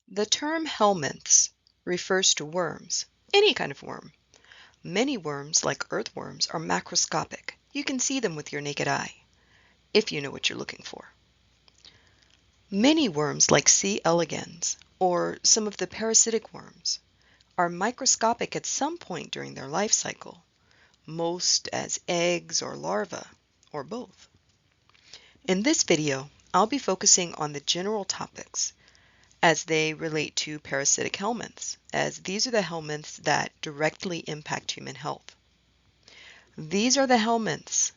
The term helminths refers to worms, any kind of worm. Many worms, like earthworms, are macroscopic. You can see them with your naked eye, if you know what you're looking for. Many worms, like C. elegans, or some of the parasitic worms, are microscopic at some point during their life cycle, most as eggs or larvae, or both. In this video, I'll be focusing on the general topics as they relate to parasitic helminths, as these are the helminths that directly impact human health. These are the helminths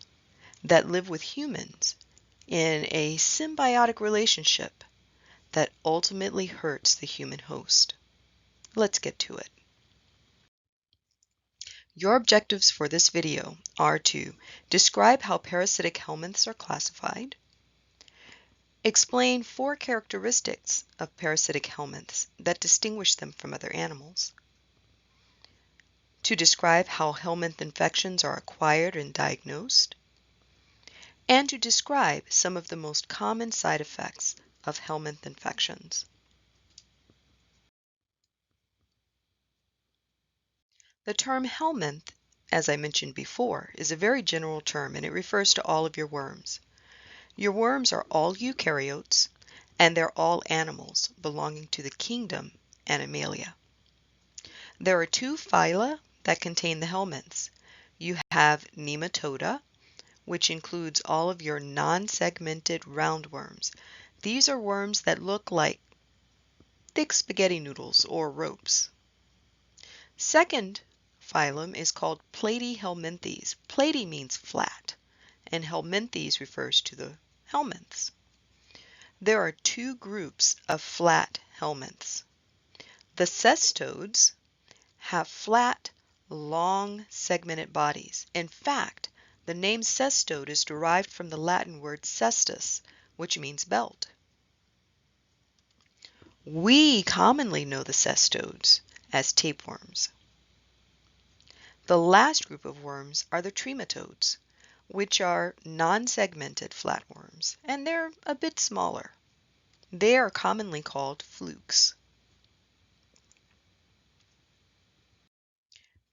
that live with humans in a symbiotic relationship that ultimately hurts the human host. Let's get to it. Your objectives for this video are to describe how parasitic helminths are classified, explain 4 characteristics of parasitic helminths that distinguish them from other animals, to describe how helminth infections are acquired and diagnosed, and to describe some of the most common side effects of helminth infections. The term helminth, as I mentioned before, is a very general term and it refers to all of your worms. Your worms are all eukaryotes and they're all animals belonging to the kingdom Animalia. There are 2 phyla that contain the helminths. You have Nematoda, which includes all of your non-segmented roundworms. These are worms that look like thick spaghetti noodles or ropes. Second phylum is called Platyhelminthes. Platy means flat, and helminthes refers to the helminths. There are 2 groups of flat helminths. The cestodes have flat, long, segmented bodies. In fact, the name cestode is derived from the Latin word cestus, which means belt. We commonly know the cestodes as tapeworms. The last group of worms are the trematodes, which are non-segmented flatworms, and they're a bit smaller. They are commonly called flukes.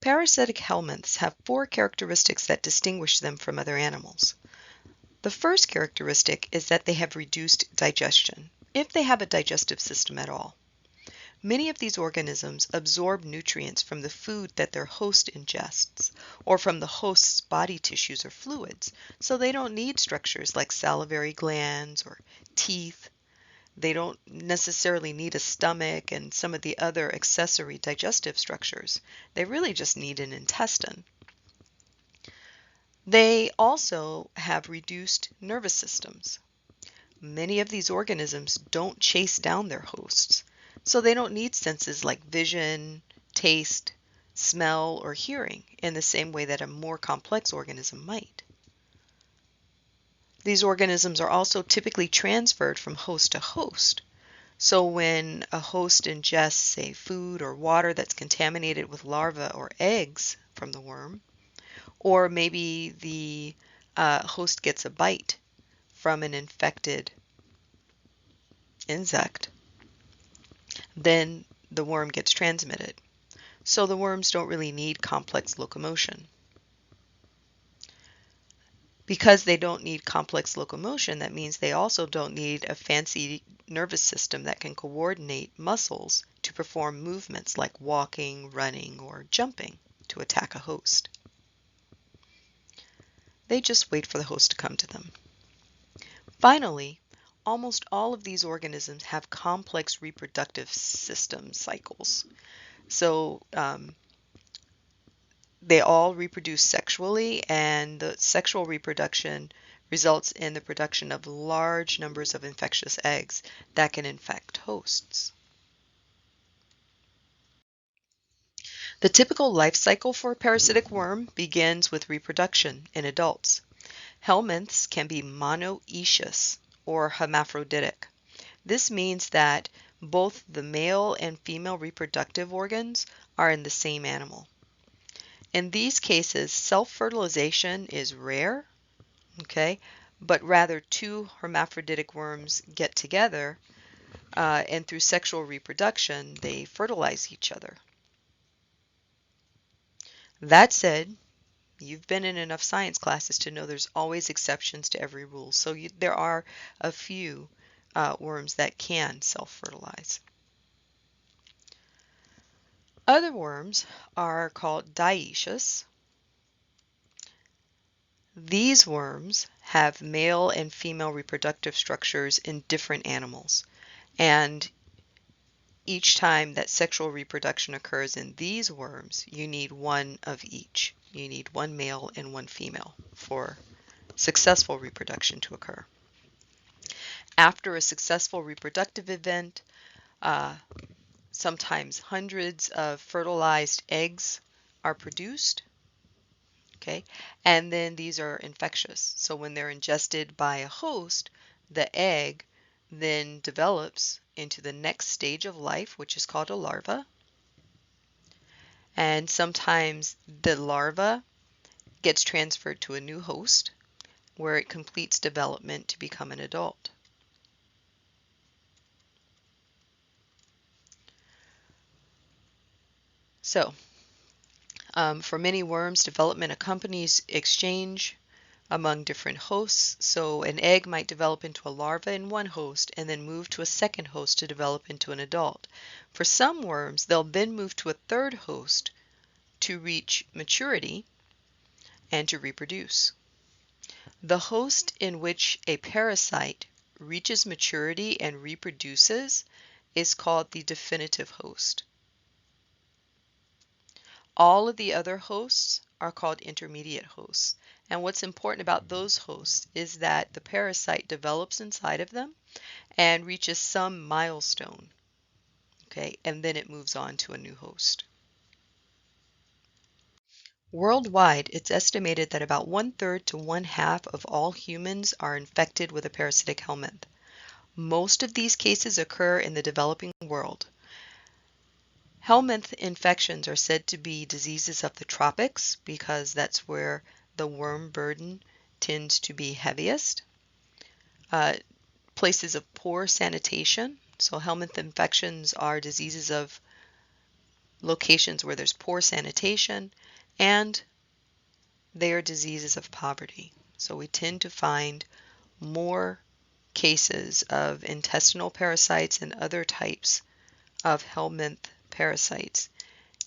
Parasitic helminths have 4 characteristics that distinguish them from other animals. The first characteristic is that they have reduced digestion, if they have a digestive system at all. Many of these organisms absorb nutrients from the food that their host ingests, or from the host's body tissues or fluids, so they don't need structures like salivary glands or teeth. They don't necessarily need a stomach and some of the other accessory digestive structures. They really just need an intestine. They also have reduced nervous systems. Many of these organisms don't chase down their hosts, so they don't need senses like vision, taste, smell, or hearing in the same way that a more complex organism might. These organisms are also typically transferred from host to host. So when a host ingests, say, food or water that's contaminated with larvae or eggs from the worm, or maybe the host gets a bite from an infected insect, then the worm gets transmitted. So the worms don't really need complex locomotion. Because they don't need complex locomotion, that means they also don't need a fancy nervous system that can coordinate muscles to perform movements like walking, running, or jumping to attack a host. They just wait for the host to come to them. Finally, almost all of these organisms have complex reproductive system cycles. So they all reproduce sexually, and the sexual reproduction results in the production of large numbers of infectious eggs that can infect hosts. The typical life cycle for a parasitic worm begins with reproduction in adults. Helminths can be monoecious or hermaphroditic. This means that both the male and female reproductive organs are in the same animal. In these cases, self-fertilization is rare, okay, but rather 2 hermaphroditic worms get together and through sexual reproduction, they fertilize each other. That said, you've been in enough science classes to know there's always exceptions to every rule. So there are a few worms that can self-fertilize. Other worms are called dioecious. These worms have male and female reproductive structures in different animals. And each time that sexual reproduction occurs in these worms, you need one of each. You need one male and one female for successful reproduction to occur. After a successful reproductive event, sometimes hundreds of fertilized eggs are produced. Okay, and then these are infectious. So when they're ingested by a host, the egg then develops into the next stage of life, which is called a larva. And sometimes the larva gets transferred to a new host where it completes development to become an adult. So, for many worms, development accompanies exchange among different hosts. So an egg might develop into a larva in one host and then move to a second host to develop into an adult. For some worms, they'll then move to a third host to reach maturity and to reproduce. The host in which a parasite reaches maturity and reproduces is called the definitive host. All of the other hosts are called intermediate hosts. And what's important about those hosts is that the parasite develops inside of them and reaches some milestone, okay, and then it moves on to a new host. Worldwide, it's estimated that about 1/3 to 1/2 of all humans are infected with a parasitic helminth. Most of these cases occur in the developing world. Helminth infections are said to be diseases of the tropics because that's where the worm burden tends to be heaviest. Places of poor sanitation. So helminth infections are diseases of locations where there's poor sanitation, and they are diseases of poverty. So we tend to find more cases of intestinal parasites and other types of helminth parasites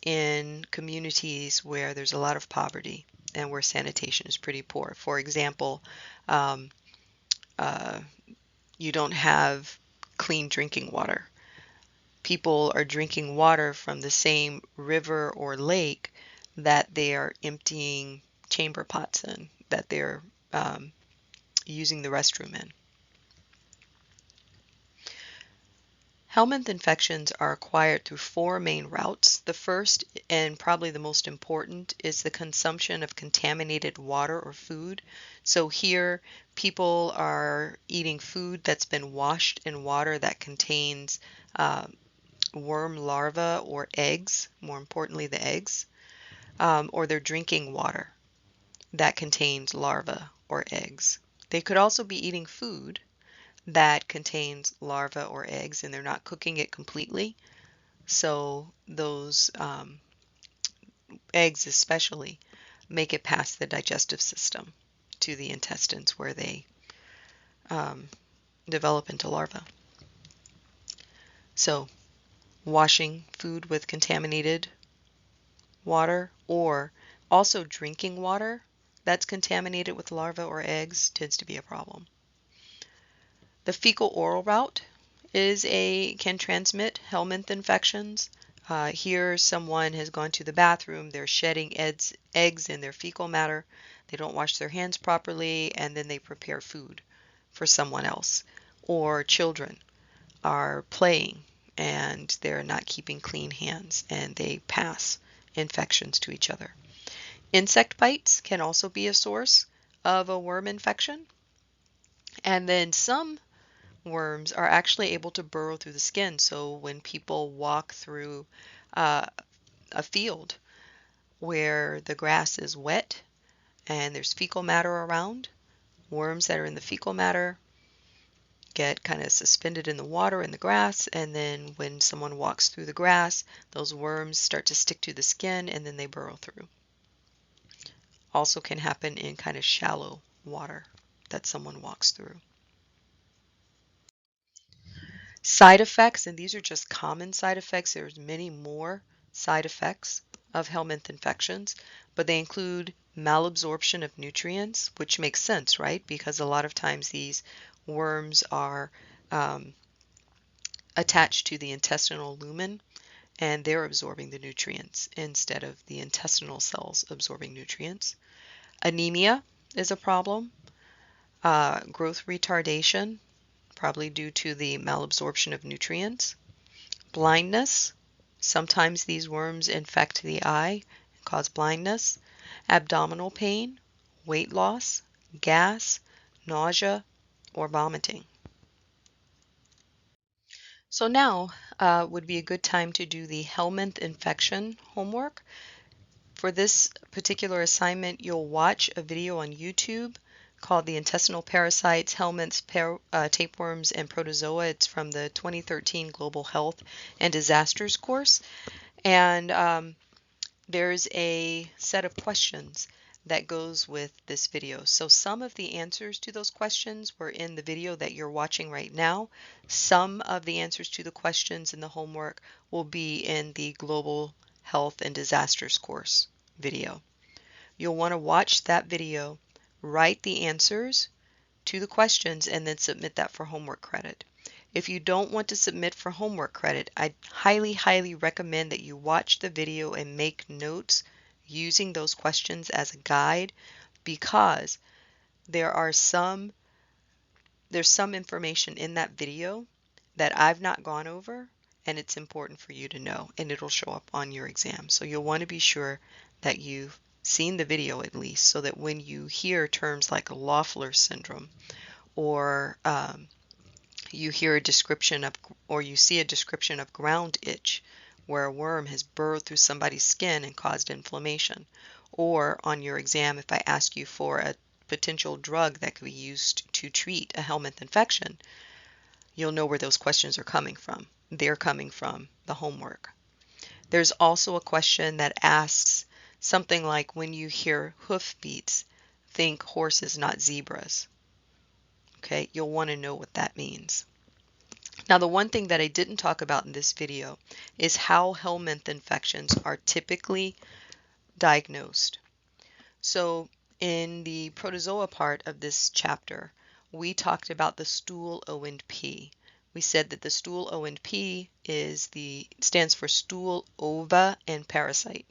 in communities where there's a lot of poverty and where sanitation is pretty poor. For example, you don't have clean drinking water. People are drinking water from the same river or lake that they are emptying chamber pots in, that they're using the restroom in. Helminth infections are acquired through 4 main routes. The first, and probably the most important, is the consumption of contaminated water or food. So here, people are eating food that's been washed in water that contains worm larvae or eggs, more importantly the eggs, or they're drinking water that contains larvae or eggs. They could also be eating food that contains larvae or eggs and they're not cooking it completely. So those eggs especially make it past the digestive system to the intestines where they develop into larvae. So washing food with contaminated water or also drinking water that's contaminated with larvae or eggs tends to be a problem. The fecal-oral route can transmit helminth infections. Here someone has gone to the bathroom, they're shedding eggs in their fecal matter, they don't wash their hands properly, and then they prepare food for someone else. Or children are playing and they're not keeping clean hands and they pass infections to each other. Insect bites can also be a source of a worm infection. And then some worms are actually able to burrow through the skin. So when people walk through a field where the grass is wet and there's fecal matter around, worms that are in the fecal matter get kind of suspended in the water in the grass, and then when someone walks through the grass, those worms start to stick to the skin and then they burrow through. Also can happen in kind of shallow water that someone walks through. Side effects, and these are just common side effects. There's many more side effects of helminth infections, but they include malabsorption of nutrients, which makes sense, right? Because a lot of times these worms are attached to the intestinal lumen, and they're absorbing the nutrients instead of the intestinal cells absorbing nutrients. Anemia is a problem. Growth retardation, probably due to the malabsorption of nutrients. Blindness, sometimes these worms infect the eye and cause blindness. Abdominal pain, weight loss, gas, nausea, or vomiting. So now would be a good time to do the helminth infection homework. For this particular assignment, you'll watch a video on YouTube called The Intestinal Parasites, Helminths, Tapeworms, and Protozoa. It's from the 2013 Global Health and Disasters course. And there's a set of questions that goes with this video. So some of the answers to those questions were in the video that you're watching right now. Some of the answers to the questions in the homework will be in the Global Health and Disasters course video. You'll want to watch that video, write the answers to the questions, and then submit that for homework credit. If you don't want to submit for homework credit, I highly recommend that you watch the video and make notes using those questions as a guide, because there's some information in that video that I've not gone over, and it's important for you to know, and it'll show up on your exam. So you'll want to be sure that you've seen the video at least, so that when you hear terms like Loeffler syndrome, or you hear a description of, or you see a description of ground itch, where a worm has burrowed through somebody's skin and caused inflammation, or on your exam, if I ask you for a potential drug that could be used to treat a helminth infection, you'll know where those questions are coming from. They're coming from the homework. There's also a question that asks something like, when you hear hoofbeats, think horses, not zebras. Okay, you'll want to know what that means. Now, the one thing that I didn't talk about in this video is how helminth infections are typically diagnosed. So in the protozoa part of this chapter, we talked about the stool O&P. We said that the stool O&P stands for stool, ova, and parasite.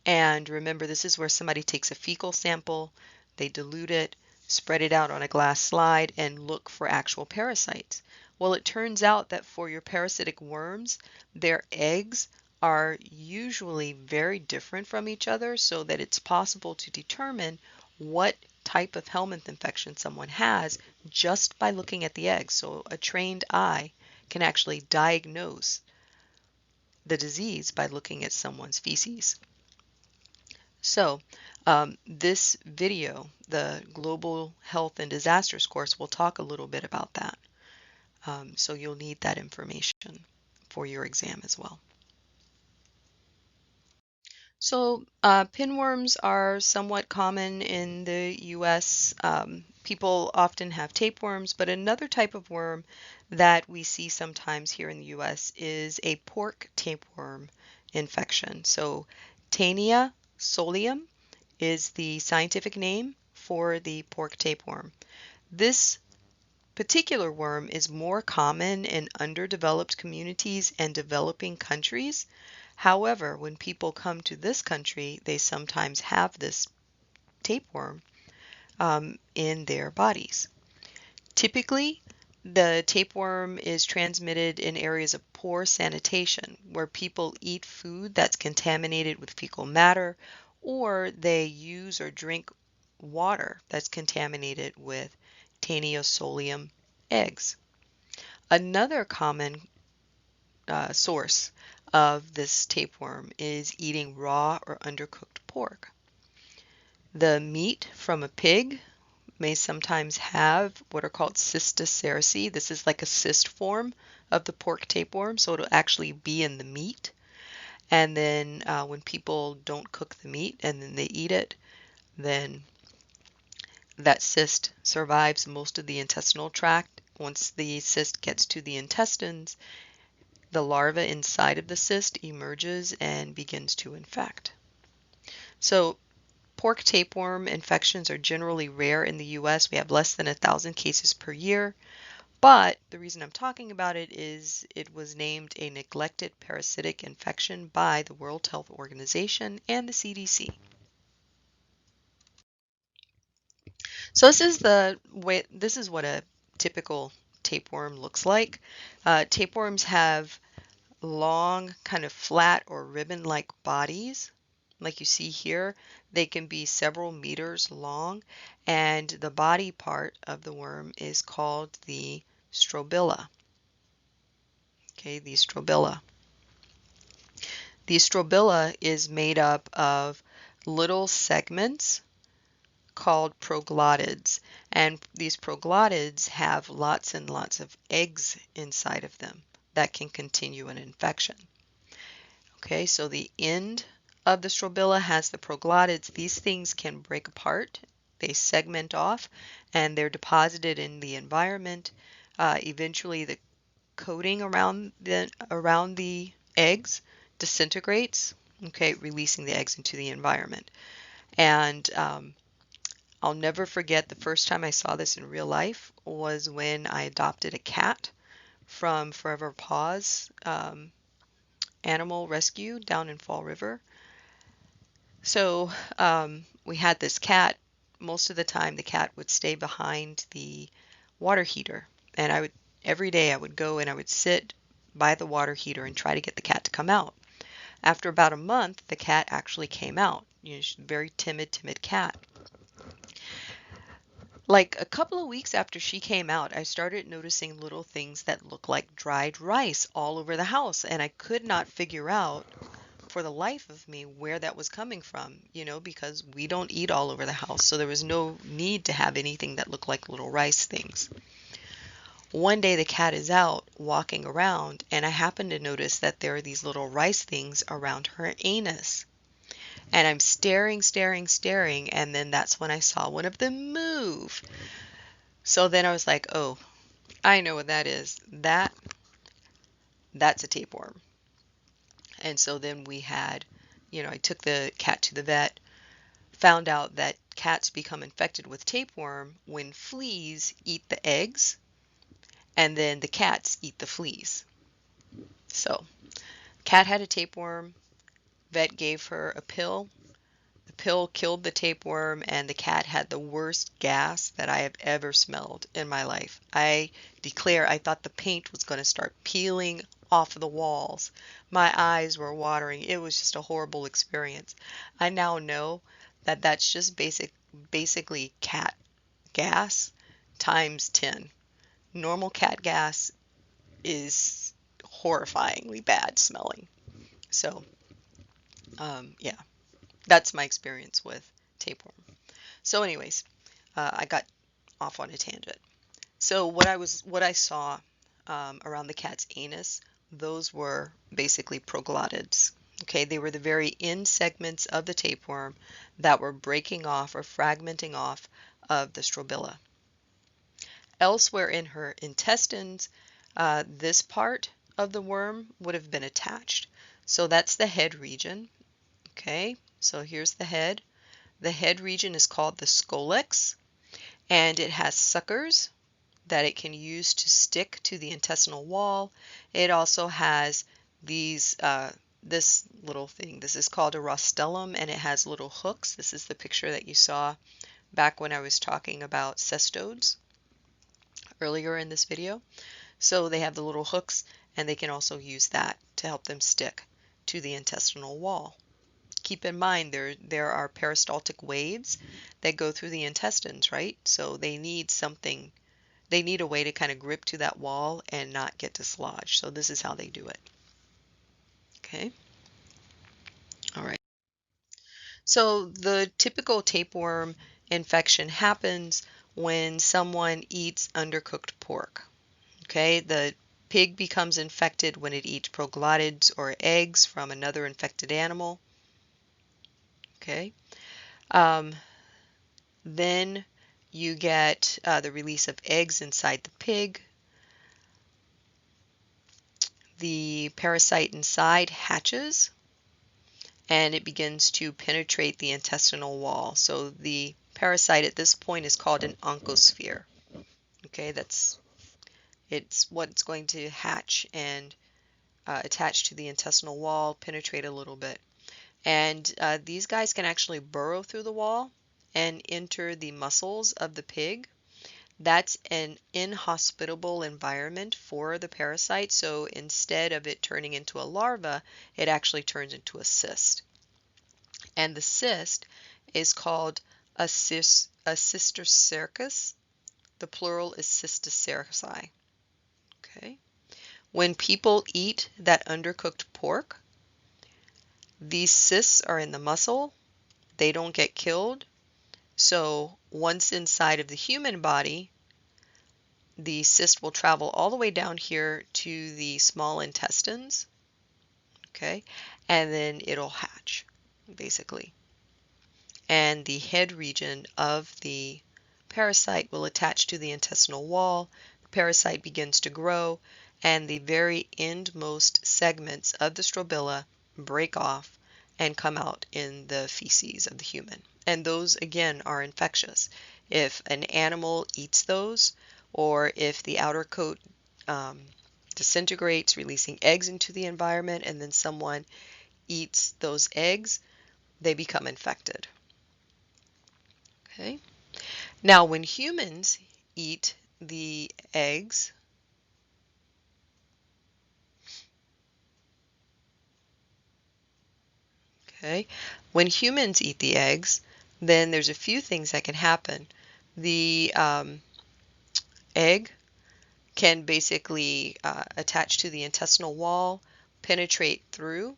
And remember, this is where somebody takes a fecal sample, they dilute it, spread it out on a glass slide, and look for actual parasites. Well, it turns out that for your parasitic worms, their eggs are usually very different from each other, so that it's possible to determine what type of helminth infection someone has just by looking at the eggs. So a trained eye can actually diagnose the disease by looking at someone's feces. So this video, the Global Health and Disasters course, will talk a little bit about that. So you'll need that information for your exam as well. So pinworms are somewhat common in the US. People often have tapeworms, but another type of worm that we see sometimes here in the US is a pork tapeworm infection. So Taenia solium is the scientific name for the pork tapeworm. This particular worm is more common in underdeveloped communities and developing countries. However, when people come to this country, they sometimes have this tapeworm in their bodies. Typically, the tapeworm is transmitted in areas of poor sanitation, where people eat food that's contaminated with fecal matter, or they use or drink water that's contaminated with Taniosolium eggs. Another common source of this tapeworm is eating raw or undercooked pork. The meat from a pig may sometimes have what are called cysticerci. This is like a cyst form of the pork tapeworm, so it'll actually be in the meat. And then when people don't cook the meat and then they eat it, then that cyst survives most of the intestinal tract. Once the cyst gets to the intestines, the larva inside of the cyst emerges and begins to infect. So pork tapeworm infections are generally rare in the US. We have less than 1,000 cases per year. But the reason I'm talking about it is it was named a neglected parasitic infection by the World Health Organization and the CDC. So this is what a typical tapeworm looks like. Tapeworms have long, kind of flat or ribbon-like bodies. Like you see here, they can be several meters long, and the body part of the worm is called the strobila. Okay, the strobila. The strobila is made up of little segments called proglottids, and these proglottids have lots and lots of eggs inside of them that can continue an infection. Okay, so the end of the strobila has the proglottids. These things can break apart. They segment off and they're deposited in the environment. Eventually the coating around the eggs disintegrates, okay, releasing the eggs into the environment. And I'll never forget the first time I saw this in real life was when I adopted a cat from Forever Paws Animal Rescue down in Fall River. So we had this cat. Most of the time the cat would stay behind the water heater, and every day I would go and I would sit by the water heater and try to get the cat to come out. After about a month, the cat actually came out. She's a very timid cat. Like a couple of weeks after she came out, I started noticing little things that looked like dried rice all over the house, and I could not figure out for the life of me where that was coming from, because we don't eat all over the house, so there was no need to have anything that looked like little rice things. One day the cat is out walking around, and I happen to notice that there are these little rice things around her anus. And I'm staring, and then that's when I saw one of them move. So then I was like, oh, I know what that is. That's a tapeworm. And so then we had, I took the cat to the vet, found out that cats become infected with tapeworm when fleas eat the eggs, and then the cats eat the fleas. So, cat had a tapeworm, vet gave her a pill. The pill killed the tapeworm, and the cat had the worst gas that I have ever smelled in my life. I declare I thought the paint was going to start peeling off the walls. My eyes were watering. It was just a horrible experience. I now know that that's just basically cat gas times 10. Normal cat gas is horrifyingly bad smelling. So, yeah, that's my experience with tapeworm. So anyways, I got off on a tangent. So what I saw around the cat's anus, those were basically proglottids. Okay, they were the very end segments of the tapeworm that were breaking off or fragmenting off of the strobila. Elsewhere in her intestines, this part of the worm would have been attached. So that's the head region. Okay, so here's the head. The head region is called the scolex, and it has suckers that it can use to stick to the intestinal wall. It also has this little thing. This is called a rostellum, and it has little hooks. This is the picture that you saw back when I was talking about cestodes earlier in this video. So they have the little hooks, and they can also use that to help them stick to the intestinal wall. Keep in mind there are peristaltic waves that go through the intestines, right? So they need a way to kind of grip to that wall and not get dislodged. So this is how they do it. Okay. All right. So the typical tapeworm infection happens when someone eats undercooked pork. Okay, the pig becomes infected when it eats proglottids or eggs from another infected animal. Okay, um, then you get the release of eggs inside the pig. The parasite inside hatches and it begins to penetrate the intestinal wall. So the parasite at this point is called an oncosphere. Okay, it's what's going to hatch and attach to the intestinal wall, penetrate a little bit. And these guys can actually burrow through the wall and enter the muscles of the pig. That's an inhospitable environment for the parasite. So instead of it turning into a larva, it actually turns into a cyst. And the cyst is called a cysticercus. The plural is cysticerci. Okay. When people eat that undercooked pork, these cysts are in the muscle. They don't get killed. So once inside of the human body, the cyst will travel all the way down here to the small intestines. Okay. And then it'll hatch, basically. And the head region of the parasite will attach to the intestinal wall. The parasite begins to grow, and the very endmost segments of the strobila break off and come out in the feces of the human. And those, again, are infectious. If an animal eats those, or if the outer coat disintegrates, releasing eggs into the environment, and then someone eats those eggs, they become infected. Okay. Now, when humans eat the eggs, okay, when humans eat the eggs, then there's a few things that can happen. The egg can basically attach to the intestinal wall, penetrate through,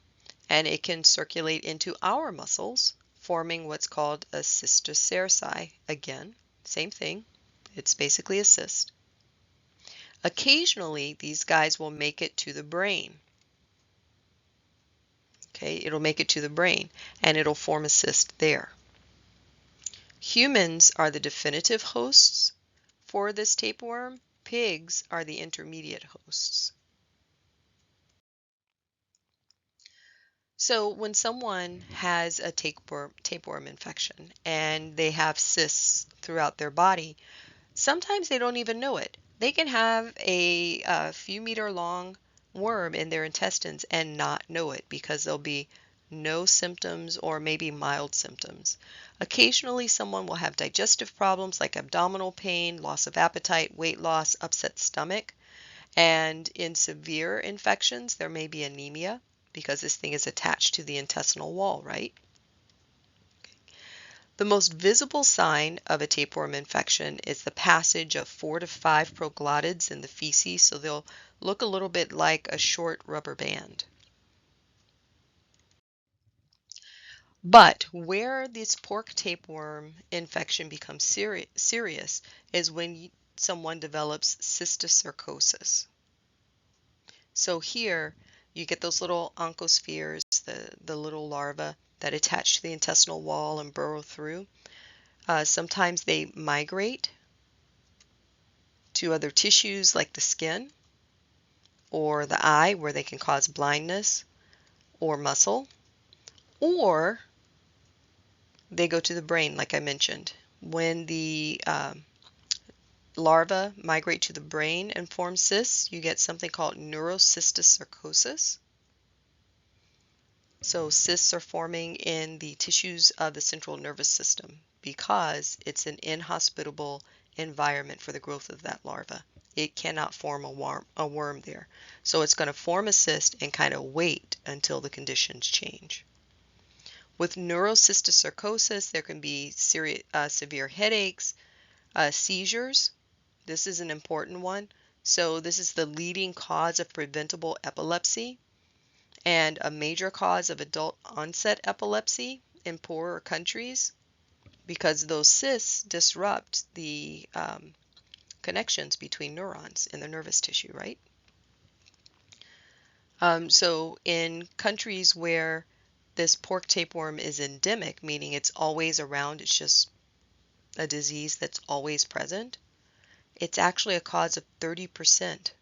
and it can circulate into our muscles, forming what's called a cysticerci. Again, same thing. It's basically a cyst. Occasionally, these guys will make it to the brain. Okay, it'll make it to the brain and it'll form a cyst there. Humans are the definitive hosts for this tapeworm. Pigs are the intermediate hosts. So when someone has a tapeworm infection and they have cysts throughout their body, sometimes they don't even know it. They can have a few meter long worm in their intestines and not know it because there'll be no symptoms or maybe mild symptoms. Occasionally someone will have digestive problems like abdominal pain, loss of appetite, weight loss, upset stomach, and in severe infections there may be anemia because this thing is attached to the intestinal wall, right? The most visible sign of a tapeworm infection is the passage of 4 to 5 proglottids in the feces, so they'll look a little bit like a short rubber band. But where this pork tapeworm infection becomes serious is when someone develops cysticercosis. So here you get those little oncospheres, the little larvae that attach to the intestinal wall and burrow through. Sometimes they migrate to other tissues like the skin or the eye where they can cause blindness or muscle, or they go to the brain like I mentioned. When the larvae migrate to the brain and form cysts, you get something called neurocysticercosis. So cysts are forming in the tissues of the central nervous system because it's an inhospitable environment for the growth of that larva. It cannot form a worm there. So it's going to form a cyst and kind of wait until the conditions change. With neurocysticercosis, there can be severe headaches, seizures. This is an important one. So this is the leading cause of preventable epilepsy and a major cause of adult onset epilepsy in poorer countries. because those cysts disrupt the connections between neurons in the nervous tissue, right? So in countries where this pork tapeworm is endemic, meaning it's always around, it's just a disease that's always present, it's actually a cause of 30%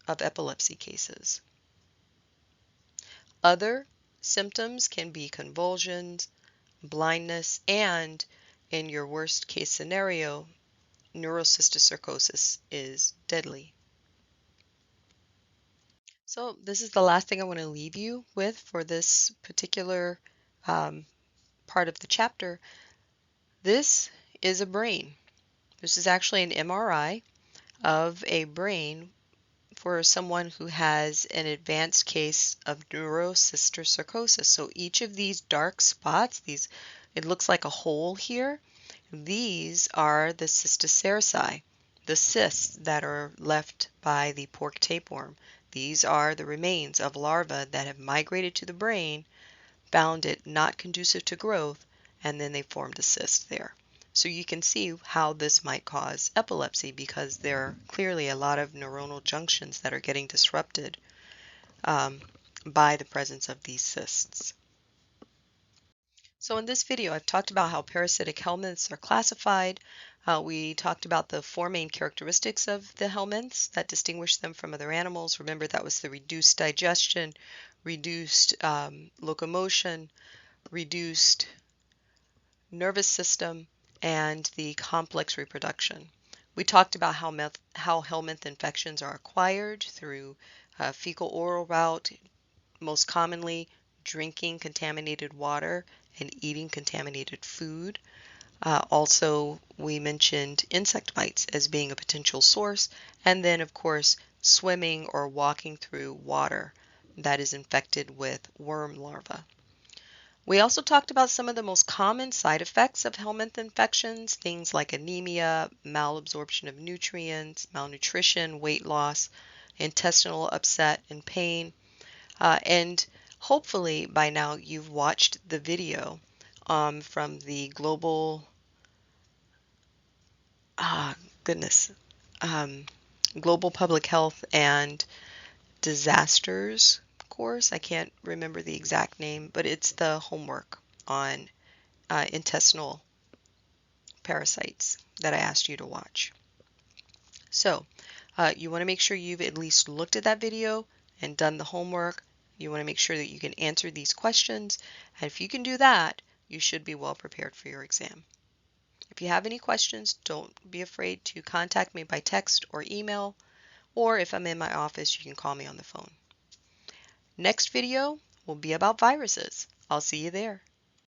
of epilepsy cases. Other symptoms can be convulsions, blindness, and in your worst case scenario, neurocysticercosis is deadly. So this is the last thing I want to leave you with for this particular part of the chapter. This is a brain. This is actually an MRI of a brain for someone who has an advanced case of neurocysticercosis. So each of these dark spots, it looks like a hole here. These are the cysticerci, the cysts that are left by the pork tapeworm. These are the remains of larvae that have migrated to the brain, found it not conducive to growth, and then they formed a cyst there. So you can see how this might cause epilepsy because there are clearly a lot of neuronal junctions that are getting disrupted by the presence of these cysts. So in this video, I've talked about how parasitic helminths are classified. We talked about the four main characteristics of the helminths that distinguish them from other animals. Remember, that was the reduced digestion, reduced locomotion, reduced nervous system, and the complex reproduction. We talked about how helminth infections are acquired through fecal-oral route, most commonly drinking contaminated water and eating contaminated food. Also, we mentioned insect bites as being a potential source, and then, of course, swimming or walking through water that is infected with worm larvae. We also talked about some of the most common side effects of helminth infections, things like anemia, malabsorption of nutrients, malnutrition, weight loss, intestinal upset, and pain. And hopefully by now you've watched the video from the global, global public health and disasters course. I can't remember the exact name, but it's the homework on intestinal parasites that I asked you to watch. So you want to make sure you've at least looked at that video and done the homework. You want to make sure that you can answer these questions, and if you can do that, you should be well prepared for your exam. If you have any questions, don't be afraid to contact me by text or email, or if I'm in my office, you can call me on the phone. Next video will be about viruses. I'll see you there.